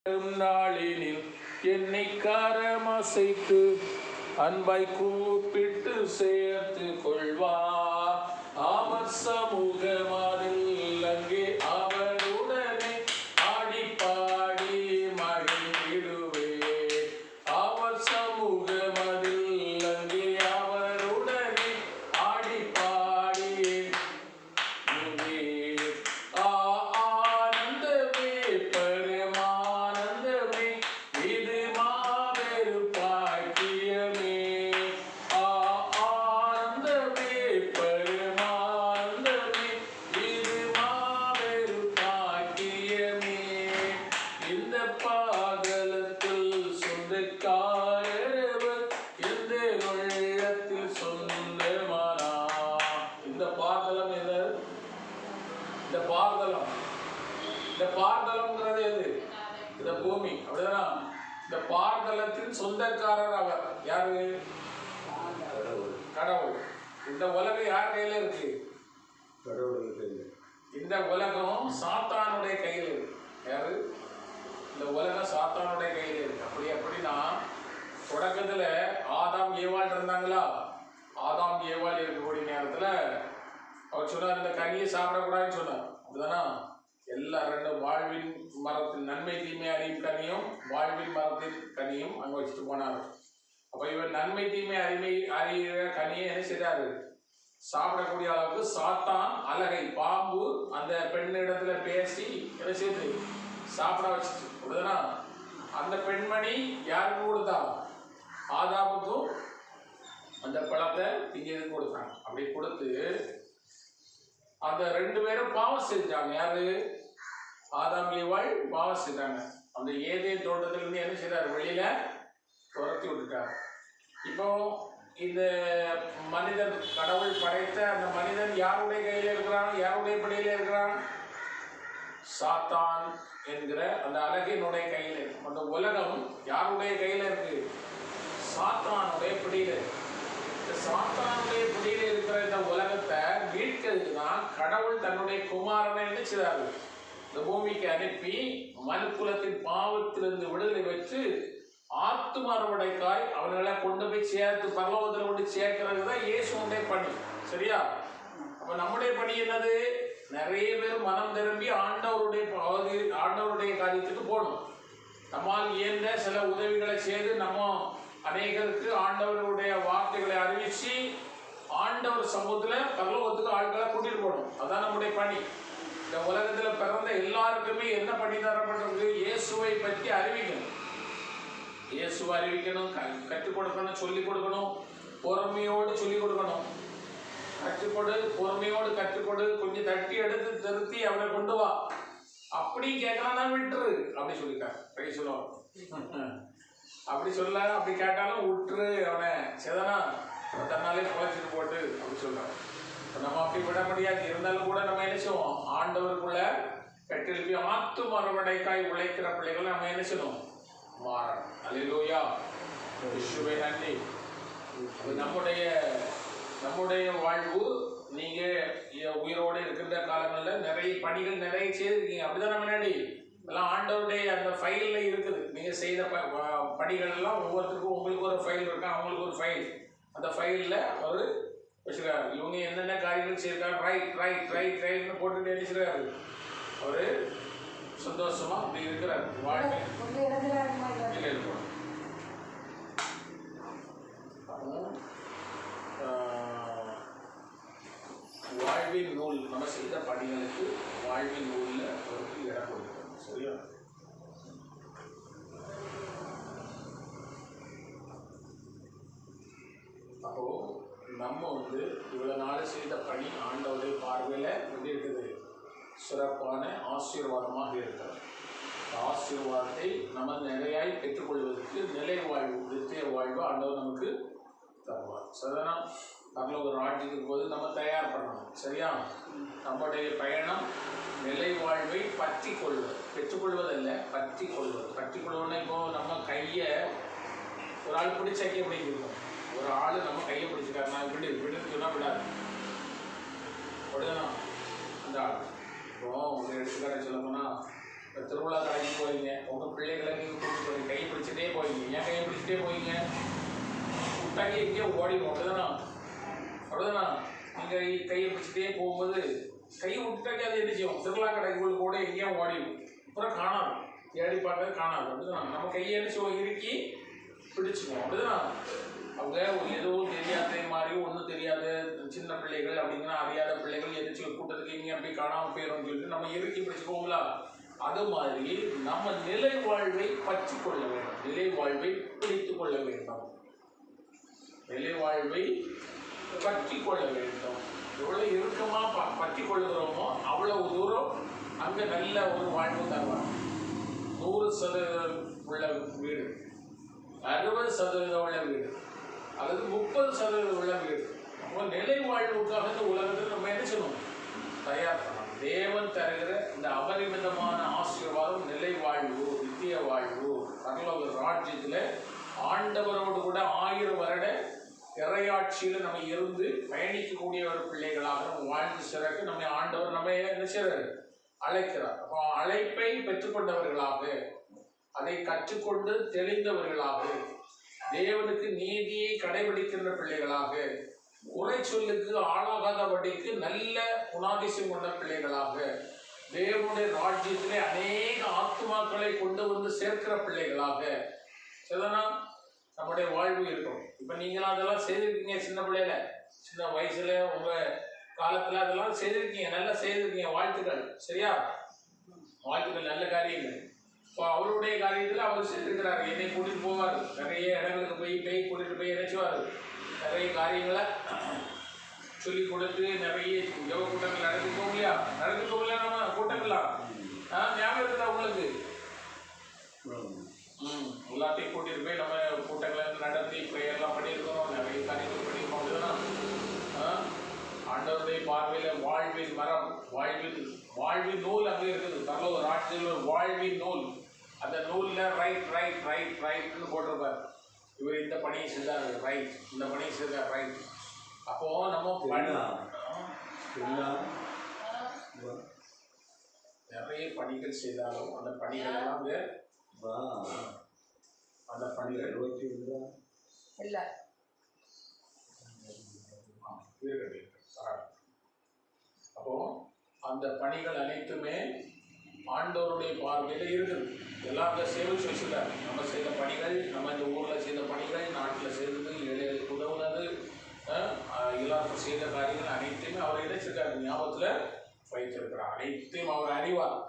நாளினில் என்னை கரமசைத்து அன்பாய் கூப்பிட்டு சேர்த்து கொள்வார். அவர் சமூகமாதில் அங்கே அவருடனே ஆடி பாடி மகிழ்ந்திடுவே. அவர் சமூகமாதில் அங்கே அவருடனே ஆடி பாடி ஆனந்தமே பரமானந்தமே இது மாபெரு பாக்கியமே. ஆனந்தமே பரமானந்தமே இது மாபெரு பாக்கியமே. இந்த பாதலத்தில் சொந்தக்காரவர் எந்த உள்ளத்தில் சொந்தமானா. இந்த பாதலம் என்ன? இந்த பாதலம், இந்த பாதலம்ங்கிறது எது? இந்த பூமி, அப்படிதான். இந்த பாதலத்தின் சொந்தக்காரர் அவர். யாரு? கடவுள். இந்த உலகம் யார் கையில இருக்கு? கடவுள் கையில. இந்த உலகம் சாத்தானுடைய கையில் இருக்கு. யாரு? இந்த உலகம் சாத்தானுடைய கையில் இருக்கு. அப்படின்னா தொடக்கத்துல ஆதாம் ஏவாள் இருந்தாங்களா? ஆதாம் ஏவாள் இருக்கக்கூடிய நேரத்துல அவர் சொன்னார், இந்த கனியை சாப்பிடக்கூடாதுன்னு சொன்னார். அப்படிதானா? எல்லா ரெண்டு வாழ்வின் மரத்தின் நன்மை தீமை அறியும் கனியும் வாழ்வின் மரத்தின் கனியும் அங்கே வச்சுட்டு போனார். அப்போ இவர் நன்மை தீமை அறிகிற கனியை என்ன செய்தாரு? சாப்பிடக்கூடிய அளவுக்கு சாத்தான் அலகை பாம்பு அந்த பெண்ணிடத்துல பேசி என்ன செய்து சாப்பிட வச்சுட்டு. அப்படிதானா? அந்த பெண்மணி யாருக்கு கொடுத்தா? ஆதாமுக்கும் அந்த பழத்தை திங்கிறதுக்கு கொடுத்தாங்க. அப்படி கொடுத்து அந்த ரெண்டு பேரும் பாவம் செஞ்சாங்க. யாரு? ஆதாம் ஏவாள் பாவம் செஞ்சாங்க. அந்த ஏதேன் தோட்டத்திலிருந்து என்ன செய்தார்? வெளியில துரத்தி விட்டுட்டார். இப்போ இந்த மனிதன், கடவுள் படைத்த அந்த மனிதன் யாருடைய கையில இருக்கிறான்? யாருடைய பிடியில இருக்கிறான்? சாத்தான் என்கிற அந்த அழகினுடைய கையில. அந்த உலகம் யாருடைய கையில இருக்கு? சாத்தானுடைய பிடியில. இந்த சாத்தானுடைய பிடியில இருக்கிற இந்த உலகத்தை மீட்கிறதுதான் கடவுள் தன்னுடைய குமாரனை என்ன செய்தாரு? இந்த பூமிக்கு அனுப்பி மனுக்குலத்தின் பாவத்திலிருந்து விடுதலை வச்சு ஆத்துமறுவடைக்காய் அவர்களை கொண்டு போய் சேர்த்து பரலோகத்தில் கொண்டு சேர்க்கிறது தான் இயேசுடைய பணி. சரியா? அப்ப நம்முடைய பணி என்னது? நிறைய பேர் மனம் திரும்பி ஆண்டவருடைய காரியத்துக்கு போகணும். நம்மால் இயன்ற சில உதவிகளை செய்து நம்ம அநேகருக்கு ஆண்டவருடைய வார்த்தைகளை அறிவிச்சு ஆண்டவர் சமூகத்தில் பரலோகத்துக்கு ஆட்களை கூட்டிட்டு போகணும். அதான் நம்முடைய பணி. இந்த உலகத்தில் பிறந்த எல்லாருக்குமே என்ன பணி தரப்பட்டிருக்கு? இயேசுவை பற்றி அறிவிக்கணும். இயேசுவை அறிவிக்கணும், கற்றுக் கொடுக்கணும், சொல்லிக் கொடுக்கணும், பொறுமையோடு சொல்லிக் கொடுக்கணும். கற்றுக்கொடு, பொறுமையோடு கற்றுக்கொடு, கொஞ்சம் தட்டி எடுத்து திருத்தி அவனை கொண்டு வா. அப்படி கேட்கலாம் விட்டுரு அப்படி சொல்லிட்டார். சொல்லுவாங்க அப்படி சொல்ல, அப்படி கேட்டாலும் விட்டுரு அவனை, சேதனா தன்னாலே குழைச்சிட்டு போட்டு அப்படி சொல்றாங்க. நம்ம அப்படி விட முடியாது. இருந்தாலும் கூட நம்ம என்ன செய்வோம்? ஆண்டவருக்குள்ள கட்டெழுப்பி ஆத்து மறுவடைக்காய் உழைக்கிற பிள்ளைகள் நம்ம என்ன செய்யணும்? மாறணும். அல்லேலூயா, இயேசுவே நன்றி. நம்முடைய வாழ்வு, நீங்க உயிரோடு இருக்கின்ற காலங்களில் நிறைய பணிகள் நிறைய செய்திருக்கீங்க. அப்படிதான் முன்னாடி எல்லாம் ஆண்டவருடைய அந்த ஃபைல்ல இருக்குது. நீங்க செய்த பணிகள் எல்லாம் ஒவ்வொருத்தருக்கும் உங்களுக்கு ஒரு ஃபைல் இருக்கு, அவங்களுக்கு ஒரு ஃபைல். அந்த ஃபைலில் அவர் வச்சுருக்காரு. இவங்க என்னென்ன காரியங்கள் செய்யிருக்காரு, ரைட்னு போட்டுட்டு அடிச்சிருக்காரு. அவர் சந்தோஷமா அப்படி இருக்கிறார். வாழ்க்கை இருக்கணும். வாழ்வின் நூல், நம்ம செய்த பணிகளுக்கு வாழ்வின் நூலில் அவருக்கு இடம் கொடுக்கணும். சரியா? அப்போ நம்ம இவ்வளவு நாள் செய்த பணி ஆண்டவருடைய பார்வையில எப்படி இருக்குது? சிறப்பான ஆசீர்வாதமாக இருக்கிறது. ஆசீர்வாதத்தை நம்ம நிறையாய் பெற்றுக்கொள்வதற்கு நிலை வாழ்வு, நித்திய வாழ்வு ஆண்டவர் நமக்கு தருவார். சரிதானா? பரலோக ராஜ்யத்துக்கு போது நம்ம தயார் பண்ணணும். சரியா? நம்முடைய பயணம் நிலை வாழ்வை பற்றி கொள்வது, பெற்றுக்கொள்வதல்ல, பற்றி கொள்வது. பற்றி கொள்வதுன்னா இப்போ நம்ம கையை ஒரு ஆள் பிடிச்ச பிடிக்கணும். ஒரு ஆள் நம்ம கையை பிடிச்சிக்காரு, நான் விடுன்னு சொன்னால் விடாது. அப்படிதானா? அந்த ஆள் இப்போ ஒரு எடுத்துக்காட்ட சொல்ல போனால் இப்போ திருவிழா கடைக்கு போவீங்க, உங்கள் பிள்ளைகளை நீங்கள் கூப்பிட்டு போய் கையை பிடிச்சிட்டே போவீங்க. ஏன் கையை பிடிச்சிட்டே போவீங்க? விட்டாங்க எங்கேயோ ஓடிடும். அப்படிதானா? அப்படிதானா? நீங்கள் கையை பிடிச்சிட்டே போகும்போது கையை விட்டுட்டாக்கே அது என்ன செய்யும்? திருவிழா கடைக்கு கூட எங்கேயோ ஓடிடும். அப்புறம் காணாது, தேடி பார்க்கறது காணாது. அப்படிதானா? நம்ம கையை என்ன செய்வோம்? இறுக்கி பிடிச்சிக்குவோம். அப்படிதானா? அவங்க எதுவும் தெரியாத மாதிரி, ஒன்றும் தெரியாத சின்ன பிள்ளைகள் அப்படிங்கன்னா அறியாத பிள்ளைகள் எதிர்த்து கூட்டத்துக்கு இங்கே அப்படி காணாமல் போயிடும்னு சொல்லிட்டு நம்ம இறுக்கி பிடிச்சிக்குவோங்களா? அது மாதிரி நம்ம நிலை வாழ்வை பற்றி கொள்ள வேண்டும், நிலை வாழ்வை பிடித்து கொள்ள வேண்டும், நிலை வாழ்வை பற்றி கொள்ள வேண்டும். எவ்வளோ இறுக்கமாக பற்றி கொள்ளுகிறோமோ அவ்வளவு தூரம் அங்கே நல்ல ஒரு வாழ்வு தருவாங்க. 100% உள்ள வீடு, 60% உள்ள வீடு, அல்லது 30% உள்ள வீடு. அப்போ நிலை வாழ்வுக்காக இந்த உலகத்தில் நம்ம என்ன செய்யணும்? தயார் பண்ணணும். தேவன் தருகிற இந்த அபரிமிதமான ஆசீர்வாதம் நிலை வாழ்வு, நித்திய வாழ்வு, பரலோக ராஜ்யத்தில் ஆண்டவரோடு கூட 1000 வருட இறையாட்சியில் நம்ம இருந்து பயணிக்கக்கூடிய ஒரு பிள்ளைகளாக நம்ம வாழ்ந்து சிறக்க நம்ம ஆண்டவர் நம்ம என்ன செய்கிறார்? அழைக்கிறார். அப்போ அழைப்பை பெற்றுக்கொண்டவர்களாக, அதை கற்றுக்கொண்டு தெளிந்தவர்களாக, தேவனுக்கு நீதியை கடைபிடிக்கின்ற பிள்ளைகளாக, குறை சொல்லுக்கு ஆளாகாதபடிக்கு நல்ல குணாதிசயம் கொண்ட பிள்ளைகளாக, தேவனுடைய ராஜ்யத்திலே அநேக ஆத்துமாக்களை கொண்டு வந்து சேர்க்கிற பிள்ளைகளாக சரிதானா நம்முடைய வாழ்வு இருக்கும். இப்போ நீங்களாம் அதெல்லாம் செய்திருக்கீங்க. சின்ன பிள்ளையில, சின்ன வயசுல, உங்கள் காலத்தில் அதெல்லாம் செய்திருக்கீங்க, நல்லா செய்திருக்கீங்க. வாழ்த்துக்கள். சரியா? வாழ்த்துக்கள், நல்ல காரியங்கள். இப்போ அவருடைய காரியத்தில் அவர் செய்திருக்கிறார். என்னை கூட்டிகிட்டு போவார், நிறைய இடங்களுக்கு போய் கூட்டிகிட்டு போய் இணைச்சுவார். நிறைய காரியங்களை சொல்லி கொடுத்து நிறைய ஜெப கூட்டங்கள் நடத்திப்போம் இல்லையா? நடத்திப்போம் இல்லையா? நம்ம கூட்டங்கள்லாம் ஞாபகம் இருக்குதா உங்களுக்கு? எல்லாத்தையும் கூட்டிகிட்டு போய் நம்ம கூட்டங்களை நடத்தி ப்ரேயர்லாம் பண்ணியிருக்கிறோம், நிறைய காரியங்கள் பண்ணியிருக்கோம். அப்படிதான் ஆண்டவருடைய பார்வையில் வாழ்வின் மரம், வாழ்வின் நூல் அங்கே இருக்குது. பரலோக ராஜ்யத்தில் ஒரு வாழ்வின் நூல். அந்த நூலில் ரைட்னு போட்டிருப்பார். இவர் இந்த பணியை செய்தார், ரைட், இந்த பணியை செய்தார், ரைட். அப்போது நம்ம நிறைய பணிகள் செய்தாலும் அந்த பணிகள் எல்லாம் அந்த பணிகள் இல்லை. அப்போ அந்த பணிகள் அனைத்துமே ஆண்டவருடைய பார்வையில் இருக்குது. எல்லாம் அந்த சேவை செய்தார். நம்ம செய்த பணிகள், நம்ம இந்த ஊரில் செய்த பணிகள், நாட்டில் செய்தது, ஏழைகளுக்கு உதவுனது, எல்லாருக்கும் செய்த காரியங்கள் அனைத்தையுமே அவர் இணைச்சிருக்காரு, ஞாபகத்தில் வைத்திருக்கிறார். அனைத்தையும் அவர் அறிவார்,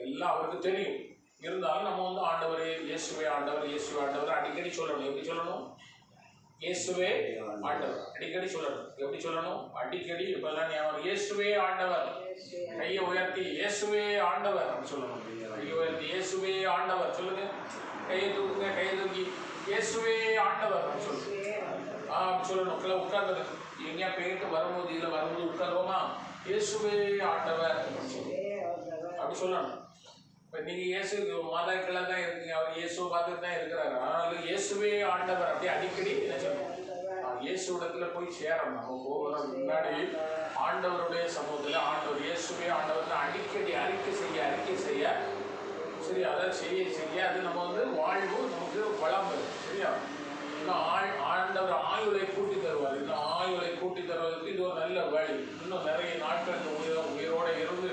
எல்லாம் அவருக்கு தெரியும். இருந்தாலும் நம்ம வந்து ஆண்டவரே, இயேசுவே ஆண்டவர், இயேசுவே ஆண்டவர் அடிக்கடி சொல்லணும். எப்படி சொல்லணும்? இயேசுவே ஆண்டவர் அடிக்கடி சொல்லணும். எப்படி சொல்லணும்? அடிக்கடி. இப்பெல்லாம் ஞாபகம், இயேசுவே ஆண்டவர், கையை உயர்த்தி இயேசுவே ஆண்டவர் அப்படி சொல்லணும். கையை உயர்த்தி இயேசுவே ஆண்டவர் சொல்லுங்க. கையை தூக்குங்க, கையை தூக்கி இயேசுவே ஆண்டவர் அப்படி சொல்லுங்க. அப்படி சொல்லணும். உட்கார்ந்து எங்கேயா போயிட்டு வரும்போது, இதில் வரும்போது உட்காருவோமா? இயேசுவே ஆண்டவர் அப்படி சொல்லணும். இப்போ நீங்கள் இயேசு மாதாக்கெல்லாம் தான் இருக்கீங்க, அவர் இயேசுவை பார்த்துட்டு தான் இருக்கிறாரு. ஆனாலும் இயேசுவே ஆண்டவர் அப்படி அடிக்கடி என்ன சொல்லணும்? இயேசு இடத்துல போய் சேரணும். நம்ம போகிற முன்னாடி ஆண்டவருடைய சமூகத்தில் ஆண்டவர் இயேசுவே ஆண்டவர் அடிக்கடி அறிக்கை செய்ய சரி, அதை செய்ய அது நம்ம வந்து வாழ்வு நமக்கு வளம் வரும். சரியா? இன்னும் ஆண்டவர் ஆயுளை கூட்டி தருவார். இன்னும் ஆயுளை கூட்டி தருவதற்கு இது ஒரு நல்ல வழி. இன்னும் நிறைய நாட்கள் உயிரோடு இருந்து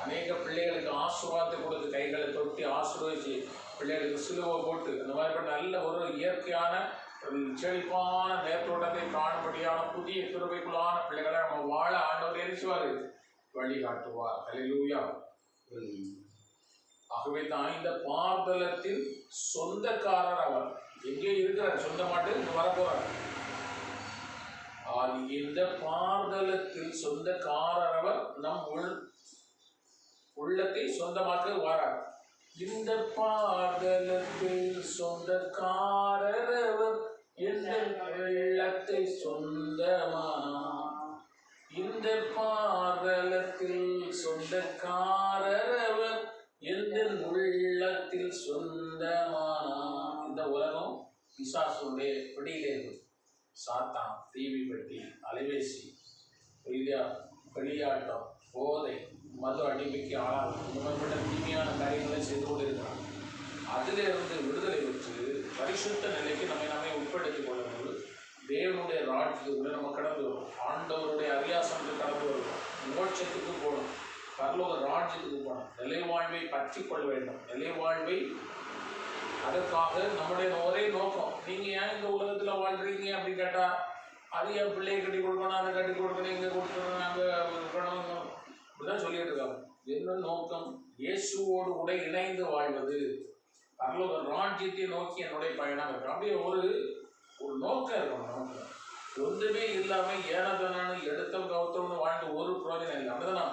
அநேக பிள்ளைகளுக்கு ஆசீர்வாதத்தை கொடுத்து, கைகளை தொட்டி ஆசீர்வதிச்சு, பிள்ளைகளுக்கு சிலுவை போட்டு, அந்த மாதிரி நல்ல ஒரு இயற்கையான செழிப்பான நேர்த்தோட்டத்தை காணும்படியான புதிய கிருபைக்குள்ளான பிள்ளைகளை நம்ம வாழ ஆண்டவர் எரிச்சுவார், வழிகாட்டுவார். அல்லேலூயா. ஆகவே தான் இந்த பார்தலத்தில் சொந்தக்காரர் அவர். எங்கே இருக்கிறார்? சொந்த மாட்டு இங்கே வரப்போறார். இந்த பார்தலத்தில் சொந்தக்காரர் அவர் நம் உள்ளத்தை சொந்தமாக்க வாரார். இந்த பார்தலத்தில் சொந்தக்காரர் அவர் எங்கள் உள்ளத்தை சொந்தமா. இந்த பார்தலத்தில் சொந்தக்காரர் அவர் எங்கள் உள்ளத்தில் சொந்தமானா. இந்த உலகம் பிசாசுடைய பிடியிலே இருக்குது. சாத்தான், டிவி பெட்டி, அலைபேசி, வெளியாட்டம், போதை, மது அடிமைக்கு ஆளாகும், இந்த மாதிரிப்பட்ட தீமையான காரியங்களை செய்து கொண்டிருக்கிறாங்க. அதிலிருந்து விடுதலை பெற்று பரிசுத்த நிலைக்கு நம்மை உட்படுத்திக் கொள்ளும்போது தேவனுடைய ராஜ்யத்துக்குள்ள நம்ம கடந்து வரும். ஆண்டவருடைய அரியாசனத்துக்கு கடந்து வருவோம். மோட்சத்துக்கு போகணும், பரலோக ராஜ்யத்துக்கு போகணும். நிலை வாழ்வை பற்றி கொள்ள வேண்டும். நிலை வாழ்வை அதற்காக நம்முடைய ஒரே நோக்கம். நீங்கள் ஏன் இந்த உலகத்தில் வாழ்கிறீங்க அப்படின்னு கேட்டால், அது என் பிள்ளையை கட்டி கொடுக்கணும், அதை கட்டி கொடுக்கணும், இங்கே கொடுக்கணும், நாங்கள் இருக்கணும், இப்படிதான் சொல்லிட்டு இருக்காங்க. என்ன நோக்கம்? இயேசுவோடு கூட இணைந்து வாழ்வது, பரலோக ராஜ்யத்தை நோக்கி என்னுடைய பயணம் இருக்கும். அப்படியே ஒரு நோக்கம் இருக்கணும். நமக்கு ஒன்றுமே இல்லாமல் ஏனதானு எடுத்தம் கவுத்தம்னு வாழ்ந்து ஒரு பிரயோஜனம் இல்லை. அப்படிதான்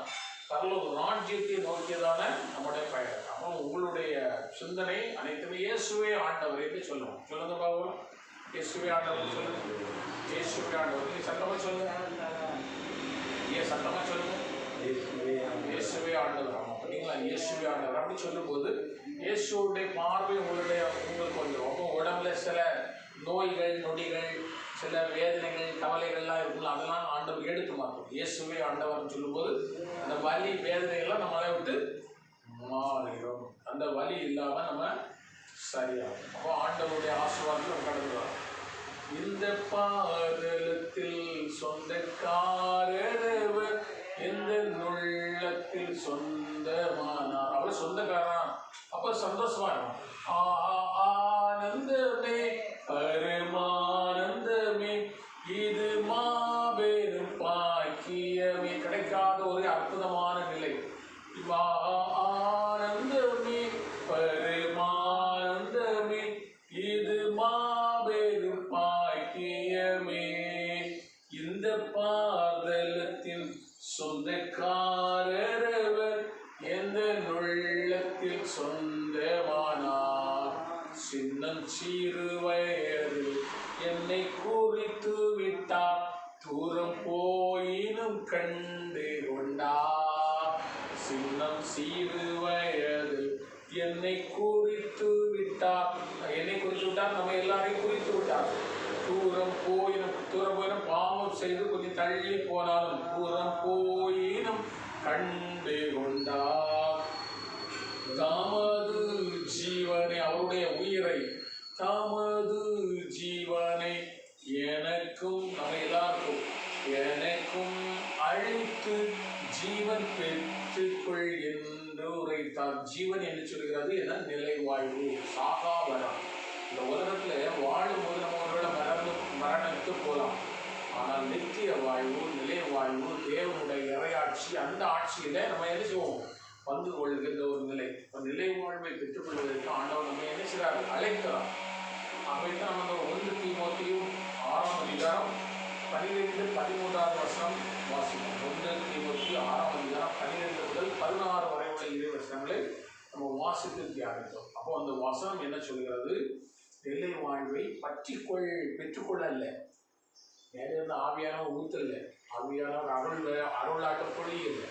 பரலோக ராஜ்யத்தை நோக்கியதான நம்முடைய பயணம். அப்போ உங்களுடைய சிந்தனை அனைத்துமே இயேசுவே ஆண்டவர் என்று சொல்லணும். சொல்லுங்க பாவம், இயேசுவே ஆண்டவர் சொல்லுங்க. இயேசுவே ஆண்டவர். நீ சத்தமாக சொல்லுங்க, ஏன் சத்தமாக சொல்லுங்க, இயேசுவே ஆண்டவர். ஆமாம், பார்த்தீங்களா, இயேசுவே ஆண்டவர். அப்படி சொல்லும்போது இயேசுடைய பார்வை உங்களுக்கு வந்துடும். அப்போ உடம்புல சில நோய்கள் நொடிகள் சில வேதனைகள் கவலைகள்லாம் இருக்குல்ல, அதெல்லாம் ஆண்டவர் எடுத்து மாற்றும். இயேசுவே ஆண்டவர்னு சொல்லும்போது அந்த வலி வேதனைகள்லாம் நம்மளை விட்டு மாறிடும். அந்த வலி இல்லாமல் நம்ம சரியாகும். அப்போ ஆண்டவருடைய ஆசீர்வாதத்தில் கடந்து வரும். இந்த பாதலத்தில் சொந்தக்காரர் எந்த உள்ளத்தில் சொந்தமானார். அவர் சொந்தக்காரன், அப்போ சந்தோஷமா இருக்கும். ஆனந்தமே பரமானந்தமே இது மாபெரும் பாக்கியமே. கிடைக்காத ஒரு அற்புதமான நிலை. ஆனந்தமே பரமானந்தமே இது மாபெரும் பாக்கியமே. இந்த பாதலத்தின் சொந்தக்காரர் எந்த உள்ளத்தில் சொந்தமானார். சின்னம் சிறு வயது என்னை குறித்து விட்டார், தூரம் போயினும் கண்டு கொண்டார். சின்னம் சிறு வயது என்னை குறித்து விட்டார். என்னை குறித்து விட்டார், நம்ம எல்லாரையும் குறித்து விட்டார். தூரம் போயினும் பாவம் செய்து கொஞ்சம் தள்ளி போனாலும் தூரம் போயினும் கண்டு கொண்டார். தமது ஜீவனை, அவருடைய உயிரை, தமது ஜீவனை எனக்கும், நம்ம எல்லாருக்கும் எனக்கும் அழித்து ஜீவன் பெற்றுக்கொள் என்று உரைத்தார். ஜீவன் என்று சொல்கிறது என்ன? நிலை வாழ்வு, சாகாவரம். இந்த உலகத்தில் வாழும்போது நம்ம ஒருவேளை மரணத்து போகலாம். ஆனால் நித்திய வாழ்வு, நிலை வாழ்வு, தேவனுடைய இறையாட்சி, அந்த ஆட்சியில் நம்ம என்ன செய்வோம்? வந்து கொள்கின்ற ஒரு நிலை. நிலை வாழ்வை பெற்றுக்கொள்வதற்கு ஆண்டவர் நம்ம என்ன செய்கிறார்? அழைக்கிறார். அப்படித்தான் நம்ம 1 தீமோத்தேயு 6ஆம் அதிகாரம் 12-13 வசனம் வாசிப்போம். 1 தீமோத்தேயு 6ஆம் அதிகாரம் 12 முதல் 16 வரை உள்ள 2 வசனங்களை நம்ம வாசித்து தியானித்தோம். அப்போ அந்த வசனம் என்ன சொல்கிறது? நிலை வாழ்வை பற்றிக்கொள், பெற்றுக்கொள்ள இல்லை. நேரிலிருந்து ஆவியானவர் ஊற்றல, ஆவியானவர் அருளாட்ட பொழியில்லை.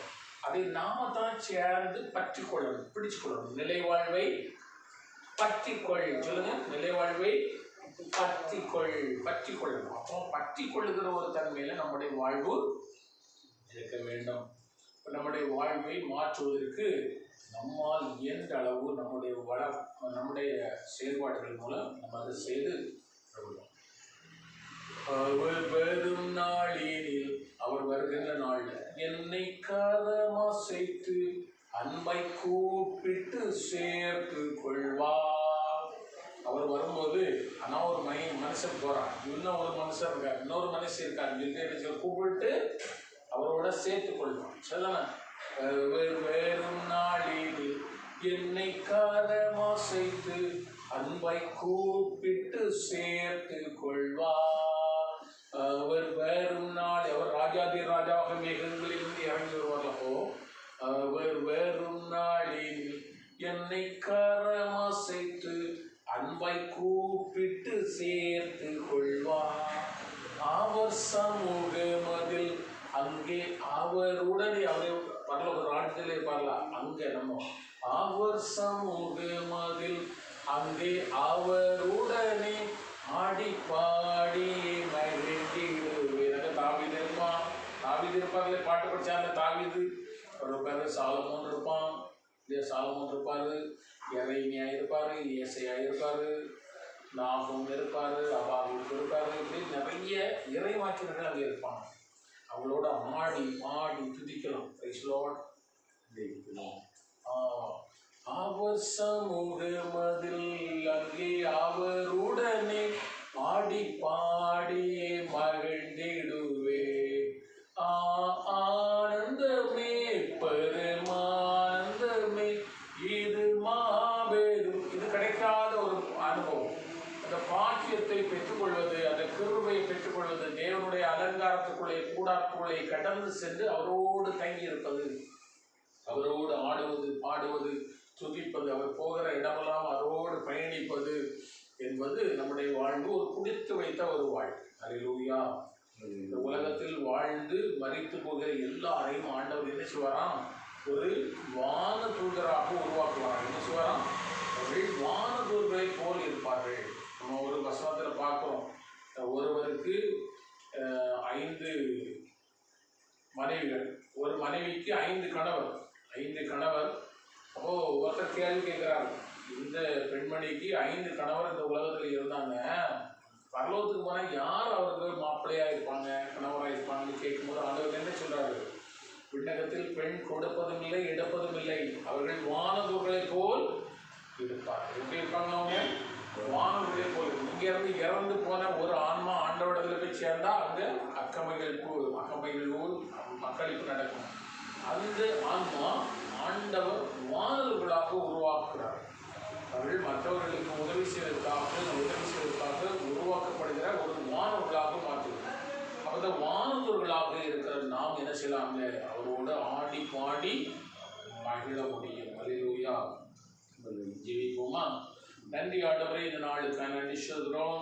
அதை நாம தான் சேர்ந்து பற்றி கொள்ளணும், பிடிச்சு கொள்ளணும். நிலை வாழ்வை பற்றிக்கொள். சொல்லுங்க, நிலை வாழ்வை பற்றி கொள்ளணும். அப்போ பற்றி கொள்ளுகிற ஒரு தன்மையில நம்முடைய வாழ்வு இருக்க வேண்டும். நம்முடைய வாழ்வை மாற்றுவதற்கு நம்மால் இயன்ற அளவு நம்முடைய செயல்பாடுகள் மூலம் நம்ம அதை செய்து கொள்வோம். அவர் வரும் நாளினில், அவர் வருகின்ற நாளில் என்னை கரமா சேர்த்து அன்பை கூப்பிட்டு சேர்த்து கொள்வார். அவர் வரும்போது, ஆனால் ஒரு மனுஷன் போறான், இன்னும் ஒரு மனுஷன் இருக்கார், இன்னொரு மனுஷன் இருக்காரு, கூப்பிட்டு அவரோட சேர்த்து கொள்வான். சொல்லலாம், அவர் வரும் நாளினில் என்னை கரமா சேர்த்து அன்பை கூப்பிட்டு சேர்த்து கொள்வார். அவர் வரும் நாள், அவர் ராஜாதி ராஜாவாக மேகங்களிலிருந்து இறங்கி வருவார்களோ, அவர் வரும் நாளில் என்னை கரமா சேர்த்து அன்பை கூப்பிட்டு சேர்த்து கொள்வார். அவர் சமூகமதில் அங்கே அவருடனே, அவர் பரலோக ராஜ்யத்திலே இருப்பார்களா, அங்கே நம்ம அவர் சமூகமதில் அங்கே அவருடனே ஆடி பாடி மகிழ்ந்திடுவேன். தாவீது இருப்பாங்களே, பாட்டு படிச்சாங்க. தாவீது ஒரு பேர் சாலமோன் இருப்பான், சாலமோன் இருப்பார், எரேமியா இருப்பார், ஏசாயா இருப்பார், நாகூம் இருப்பார், அபாகூக் இருப்பார். இப்படி நிறைய இறைவாக்கினர்கள் அங்கே இருப்பாங்க. அவங்களோட ஆடி பாடி துதிக்கலாம். Price Lord. அவர் சமூகமதில் அங்கே அவருடனே ஆடி பாடி மகிழ்ந்திடுவே. ஆனந்தமே பெருமானந்தமே இது மாபெரும். இது கிடைக்காத ஒரு அனுபவம். அந்த பாக்கியத்தை பெற்றுக்கொள்வது, அந்த கிருபையை பெற்றுக்கொள்வது, தேவனுடைய அலங்காரத்துக்குள்ளே கூடாரத்துக்குள்ளே கடந்து சென்று அவரோடு தங்கி இருப்பது, அவரோடு ஆடுவது பாடுவது துதிப்பது, அவர் போகிற இடமெல்லாம் அவரோடு பயணிப்பது என்பது நம்முடைய வாழ்வு ஒரு குடித்து வைத்த ஒரு வாழ்வு. அல்லேலூயா. இந்த உலகத்தில் வாழ்ந்து மரித்து போகிற எல்லாரையும் ஆண்டவர் என்ன செய்வாராம்? ஒரு வான தூதராக உருவாக்குவாராம். என்ன செய்வாராம்? அவர்கள் வான தூதரை போல் இருப்பார்கள். நம்ம ஒரு வசனத்தில் பார்க்கிறோம், ஒருவருக்கு 5 மனைவிகள், ஒரு மனைவிக்கு 5 கணவர். 5 கணவர். அப்போ ஒருத்தர் கேள்வி கேட்கிறார், இந்த பெண்மணிக்கு 5 கணவர் இந்த உலகத்தில் இருந்தாங்க, பரலோகத்துக்கு போனால் யார் அவருக்கு மாப்பிள்ளையா இருப்பாங்க, கணவராக இருப்பாங்கன்னு கேட்கும்போது ஆண்டவர் என்ன சொல்றாரு? விண்ணகத்தில் பெண் கொடுப்பதும் இல்லை எடுப்பதும் இல்லை, அவர்கள் வானதூர்களை போல் இருப்பார்கள். எப்படி இருப்பாங்க? அவங்க வானதூர்களை போல். இங்கிருந்து இறந்து போன ஒரு ஆன்மா ஆண்டவரிடத்துல போய் சேர்ந்தா அங்கே அக்கமைகள் ஊர் மக்களிப்பு நடக்கும். அந்த ஆன்மா ஆண்டவர் வானதூர்களாக உருவாக்குகிறார். அவர்கள் மற்றவர்களுக்கு உதவி செய்வதற்காக உருவாக்கப்படுகிற ஒரு வானவர்களாக மாற்றுகிறார். அந்த வானதூர்களாக இருக்கிற நாம் என்ன செய்யலாங்க? அவரோடு ஆடி பாடி மகிழ முடியும். அல்லேலூயா. ஜெபிப்போமா? நன்றி ஆண்டவரே, இந்த நாளுக்காக நன்றி சொல்கிறோம்.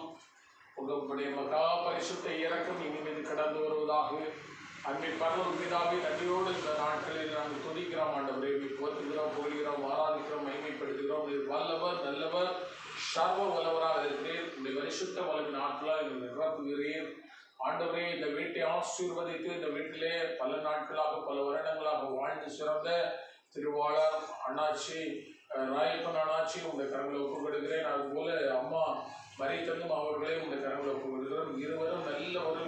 உங்களுடைய மகா பரிசுத்த இரக்கம் இனி மீது கடந்து வருவதாக. அன்னை பரலோக பிதாவே, நன்றியோடு இந்த நாட்களில் நாங்கள் துதிக்கிறோம் ஆண்டவரே. போற்றுகிறோம், புகழ்கிறோம், ஆராதிக்கிறோம், மகிமைப்படுத்துகிறோம். நீர் வல்லவர், நல்லவர், சர்வ வல்லவராக இருக்கிறேன். உங்களுடைய பரிசுத்த வல்லவின் நாட்களாக எங்கள் நிரப்புகிறேன் ஆண்டவரே. இந்த வீட்டை ஆசீர்வதித்து இந்த வீட்டிலே பல நாட்களாக பல வருடங்களாக வாழ்ந்து சிறந்த திருவாளர் அண்ணாச்சி, ராயப்பன் அண்ணாச்சி உங்களுடைய கரங்களை ஒப்புக்கொடுக்கிறேன். அதுபோல அம்மா மரித்தங்கும் அவர்களே உங்களுடைய கரங்களை ஒப்புக்கொடுக்கிறோம். இருவரும் நல்ல ஒரு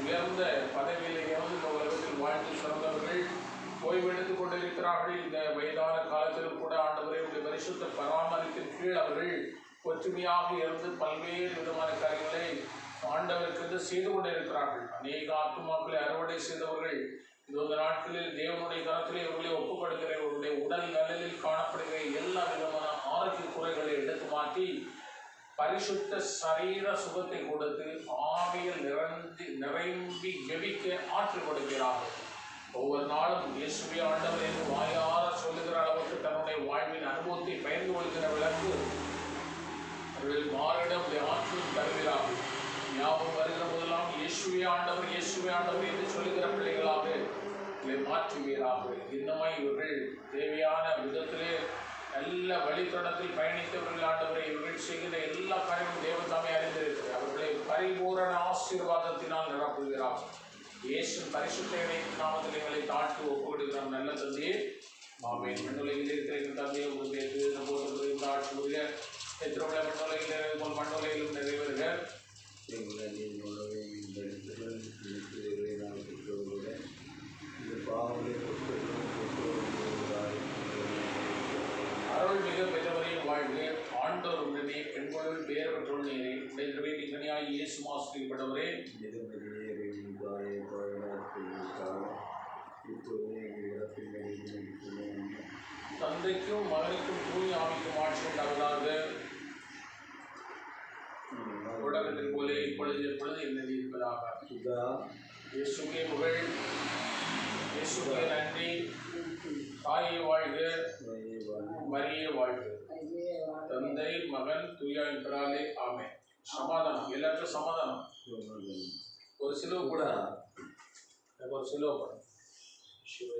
உயர்ந்த பதவியில் இருந்து இந்த உலகத்தில் வாழ்ந்து சிறந்தவர்கள், ஓய்வெடுத்துக் கொண்டிருக்கிறார்கள். இந்த வயதான காலத்திலும் கூட ஆண்டவரே உங்களுடைய பரிசுத்த பராமரிப்பின் கீழ் அவர்கள் ஒற்றுமையாக இருந்து பல்வேறு விதமான காரியங்களை ஆண்டவருக்கு செய்து கொண்டிருக்கிறார்கள். அநேக ஆத்துமாக்களை அறுவடை செய்தவர்கள் இந்த நாட்களில் தேவனுடைய கரத்திலே இவர்களை ஒப்புக்கொடுக்கிற இவருடைய உடல் நலனில் காணப்படுகிற எல்லா விதமான ஆரோக்கிய குறைகளை எடுத்து மாற்றி பரிசுத்த சரீர சுகத்தை கொடுத்து ஆவியில் நிரம்பி ஜெபிக்க ஆற்றல் கொடுக்கிறார்கள். ஒவ்வொரு நாளும் இயேசுவே ஆண்டவர் என்று வாயார சொல்லுகிற அளவுக்கு தன்னுடைய வாழ்வின் அனுபவத்தை பயந்து கொள்கிற விளக்கு அவர்கள் மாறிடம் ஆற்றல் தருகிறார்கள். ஞாபகம் வருகிற போதெல்லாம் இயேசுவே ஆண்டவர், இயேசுவே ஆண்டவர் என்று சொல்லுகிற பிள்ளைகளாக இதை மாற்றுவீராக. இன்னமாய் இவர்கள் தேவையான விதத்திலே நல்ல வழித்தடத்தில் பயணித்தவர்கள் ஆண்டவரை இவர்கள் செய்கிற எல்லா காரியமும் தேவதாமே அறிந்திருக்கிறார். அவர்களை பரிபூரண ஆசீர்வாதத்தினால் நிரப்புகிறார். இயேசு பரிசுத்த நாமத்தில் எங்களை தாழ்த்தி ஒப்புவிடுகிறார். நல்ல தந்தையே, ஆமென். மண்ணுலகில் இருக்கிற எங்கள் தந்தையை உங்களுடைய போது இந்த ஆட்சியுடைய எத்திரவுள்ள மண்ணுலகில் மண்ணுலகிலும் நிறைவேறுக. அருள்மிகு பெற்றவரையும் வாழ்க. ஆண்டவர் உடனே பெண்களுள் பெயர் பெற்றோர் நீரே. உடைய நிகழ்ச்சியாய் இயேசு ஆசீர்வதிக்கப்பட்டவரே. தந்தைக்கும் மகனுக்கும் தூய ஆவிக்கும் ஆட்சி உண்டாவதாக. உலகத்தில் போல இப்பொழுது எப்பொழுது என்னது இருப்பதாக. இயேசுவே புகழ், இயேசுவே நன்றி. தாயை வாழ்க, மரியே வாழ்க. தந்தை மகன் தூயாவின் பெயராலே ஆமென். சமாதானம். எல்லாருக்கும் சமாதானம். ஒரு சிலுவை கூட, ஒரு சிலுவை கூட. சிலுவை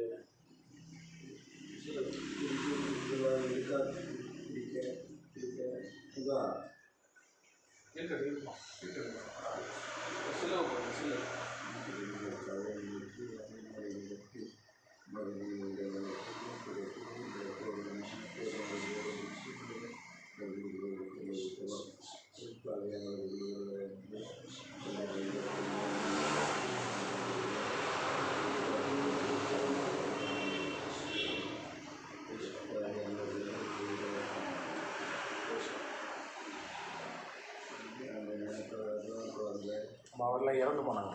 அவரெல்லாம் இறந்து போனாங்க.